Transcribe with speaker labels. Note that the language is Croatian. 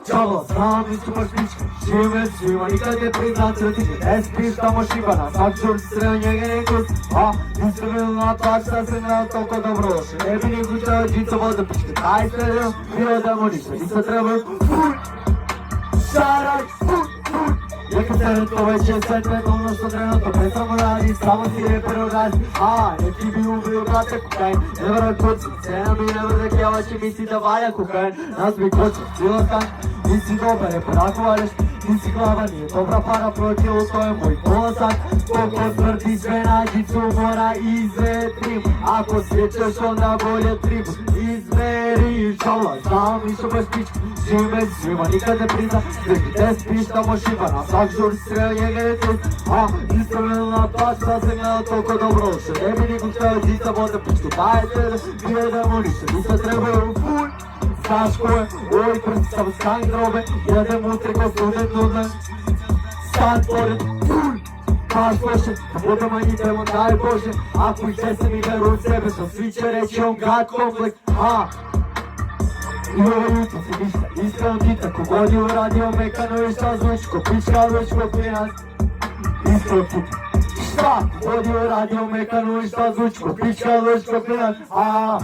Speaker 1: Čalo, znam istupаш pička, žive svima, nikad je priznat crtiče. Ne spiš tamo šibana, svak žur sreo njega nekus. A, instrumentalna tačna se ne toliko dobro loše. Ne bi ni kućao džica voda pička, taj sredio, bio da mu ništa. Ništa treba, šaraj, neka trenutno već je sve ono što trenutno predstavno radi, samo si repero radi. A, neki bi ubio brate kokain, ne vrlo kuci, cena mi ne vrde kjevači, misli da valja kokain. Nas bi kočio, cijelo stan, nisi dobar, reper, ako valješ, nisi glava, nije dobra para, protilo, to je moj polasak. Koliko smrti sve nađicu mora izvetrim, ako sjećaš onda bolje trip, izmeri šala, znam ništa baš pička. Živim svima, nikad ne prizna, neki test piš tamo šibana, svak žur sreo njega je test. A, instrumentalna tačna se gleda toliko dobro loše, ne bi nikog šteo džica voda pičku, dajte bio da mu ništa, ništa trebaju fuj. Znaš ko je, ovoj prsti sam skank drobe, jedem utri ko student nudne, stan pored, fuj. Paš loše, da manji temo daj Bože, ako ih česte mi veru u sebe, to svi će reći on god kompleks. A, i ovo jutro si ništa, iskreno dita, kogod je uradio mekano i šta zvuči, ko pička već ko klinac. Iskreno puta, šta? Kogod je uradio mekano i šta zvuči, ko pička već ko klinac. A,